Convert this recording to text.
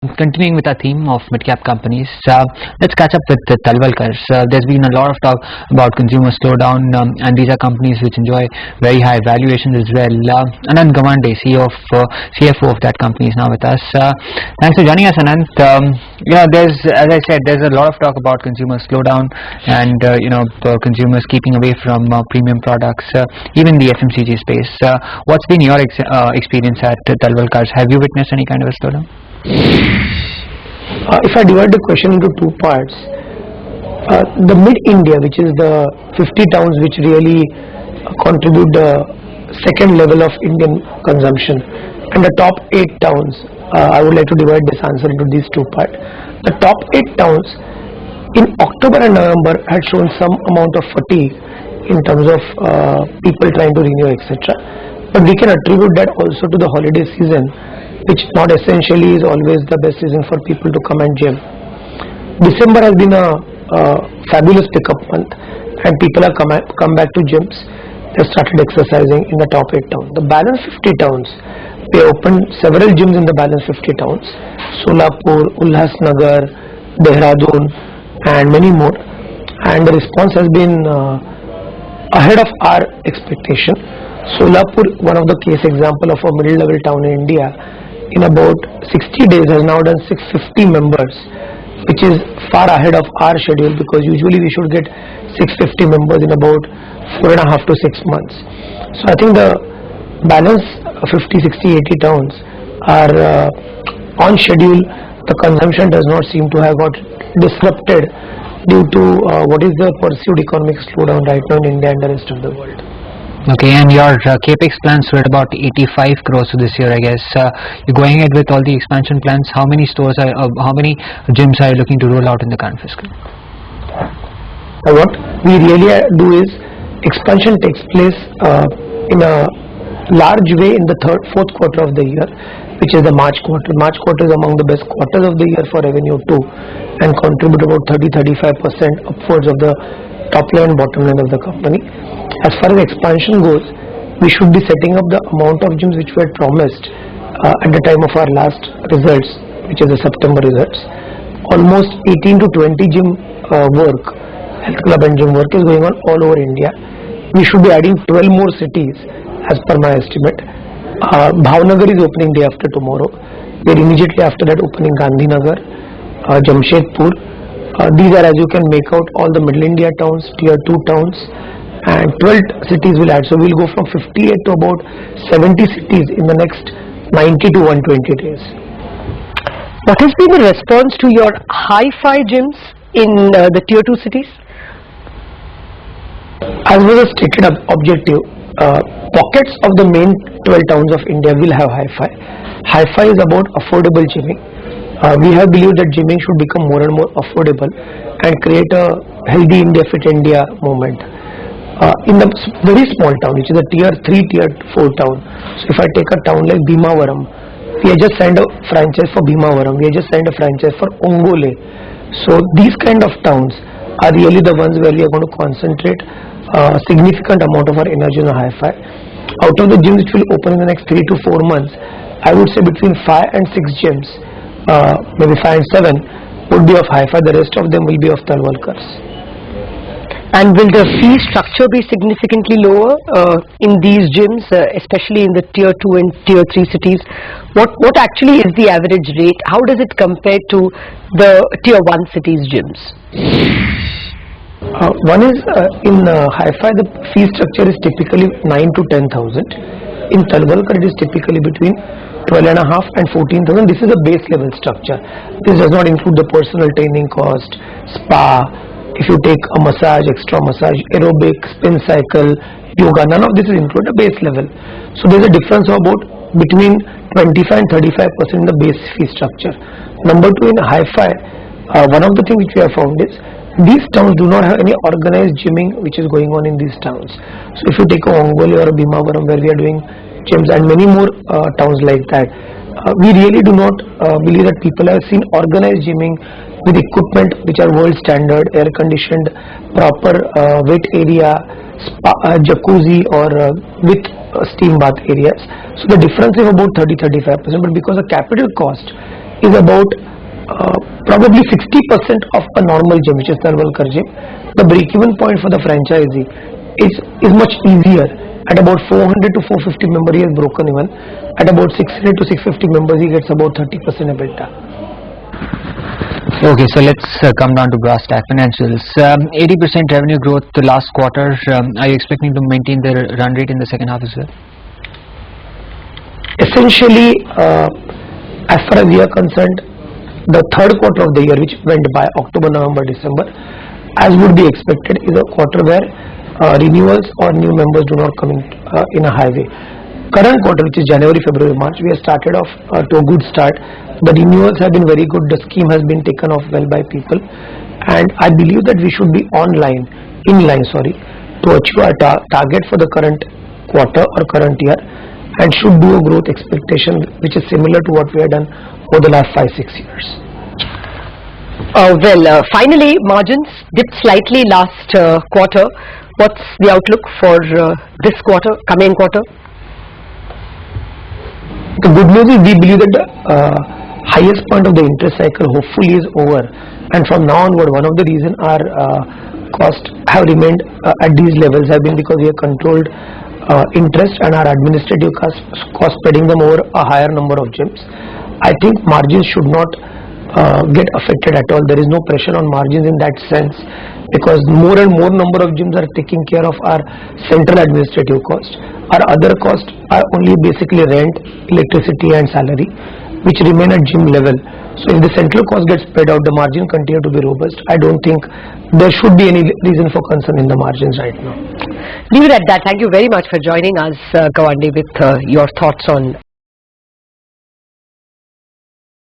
Continuing with our theme of mid-cap companies, let's catch up with the Talwalkars. There's been a lot of talk about consumer slowdown, and these are companies which enjoy very high valuations as well. Anant Gawande, CFO of that company, is now with us. Thanks for joining us, Anant. As I said, there's a lot of talk about consumer slowdown and consumers keeping away from premium products, even the FMCG space. What's been your experience at Talwalkars? Have you witnessed any kind of a slowdown? If I divide the question into two parts, the mid-India, which is the 50 towns which really contribute the second level of Indian consumption, and the top 8 towns, I would like to divide this answer into these two parts. The top 8 towns in October and November had shown some amount of fatigue in terms of people trying to renew, etc. But we can attribute that also to the holiday season, which not essentially is always the best season for people to come and gym. December has been a fabulous pickup month, and people have come back to gyms. They started exercising in the top 8 towns. The balance 50 towns, they opened several gyms in the balance 50 towns: Solapur, Ulhasnagar, Dehradun, and many more. And the response has been ahead of our expectation. Solapur, one of the case example of a middle level town in India, in about 60 days has now done 650 members, which is far ahead of our schedule, because usually we should get 650 members in about 4.5 to 6 months. So I think the balance 50, 60, 80 towns are on schedule. The consumption does not seem to have got disrupted due to what is the perceived economic slowdown right now in India and the rest of the world. Okay, and your capex plans were at about 85 crores for this year, I guess. You're going ahead with all the expansion plans. How many gyms are you looking to roll out in the current fiscal? What we really do is expansion takes place in a large way in the fourth quarter of the year, which is the March quarter. March quarter is among the best quarters of the year for revenue too, and contribute about 30-35% upwards of the top line and bottom line of the company. As far as expansion goes, we should be setting up the amount of gyms which were promised at the time of our last results, which is the September results. Almost 18 to 20 gym work, health club and gym work is going on all over India. We should be adding 12 more cities as per my estimate. Bhavnagar is opening day after tomorrow. We're immediately after that opening Gandhinagar, Jamshedpur. These are, as you can make out, all the middle India towns, tier 2 towns, and 12 cities will add. So we'll go from 58 to about 70 cities in the next 90 to 120 days. What has been the response to your hi-fi gyms in the tier 2 cities? As was a stated objective, pockets of the main 12 towns of India will have hi-fi. Hi-fi is about affordable gymming. We have believed that gymming should become more and more affordable and create a healthy India, fit India movement. In the very small town, which is a tier 3, tier 4 town. So if I take a town like Bhimavaram, we have just signed a franchise for Bhimavaram. We have just signed a franchise for Ongole. So these kind of towns are really the ones where we are going to concentrate a significant amount of our energy on hi-fi. Out of the gyms which will open in the next 3 to 4 months, I would say between 5 and 6 gyms, maybe 5 and 7 would be of hi-fi. The rest of them will be of Talwalkars. And will the fee structure be significantly lower in these gyms, especially in the tier 2 and tier 3 cities? What actually is the average rate? How does it compare to the tier 1 cities gyms? One is in hi-fi, the fee structure is typically 9 to 10,000. In Talwalkar, it is typically between 12.5 and 14,000. This is a base level structure. This does not include the personal training cost, spa. If you take a massage, extra massage, aerobic, spin cycle, yoga, none of this is included at base level. So there is a difference of about between 25 and 35% in the base fee structure. Number 2, in hi-fi, one of the things which we have found is these towns do not have any organized gymming which is going on in these towns. So if you take a Ongole or a Bhimavaram where we are doing gyms and many more towns like that, we really do not believe that people have seen organized gymming with equipment which are world standard, air conditioned, proper wet area, spa, jacuzzi, or with steam bath areas. So the difference is about 30-35%, but because the capital cost is about probably 60% of a normal gym, which is Talwalkar gym. The break-even point for the franchisee is much easier. At about 400 to 450 members, he has broken even. At about 600 to 650 members, he gets about 30% EBITDA. Okay, so let's come down to brass tack financials. 80% revenue growth the last quarter. Are you expecting to maintain the run rate in the second half as well? Essentially, as far as we are concerned, the third quarter of the year, which went by October, November, December, as would be expected, is a quarter where renewals or new members do not come in a high way. Current quarter, which is January, February, March, we have started off to a good start. The renewals have been very good. The scheme has been taken off well by people, and I believe that we should be in line, to achieve our target for the current quarter or current year, and should do a growth expectation which is similar to what we have done over the last 5-6 years. Finally, margins dipped slightly last quarter. What's the outlook for this quarter, coming quarter? The good news is we believe that the highest point of the interest cycle hopefully is over, and from now onward, one of the reasons our costs have remained at these levels have been because we have controlled interest and our administrative cost spreading them over a higher number of gyms. I think margins should not get affected at all. There is no pressure on margins in that sense, because more and more number of gyms are taking care of our central administrative cost. Our other costs are only basically rent, electricity and salary, which remain at gym level. So if the central cost gets spread out, the margin continue to be robust. I don't think there should be any reason for concern in the margins right now. Leave it at that. Thank you very much for joining us, Gawande, with your thoughts on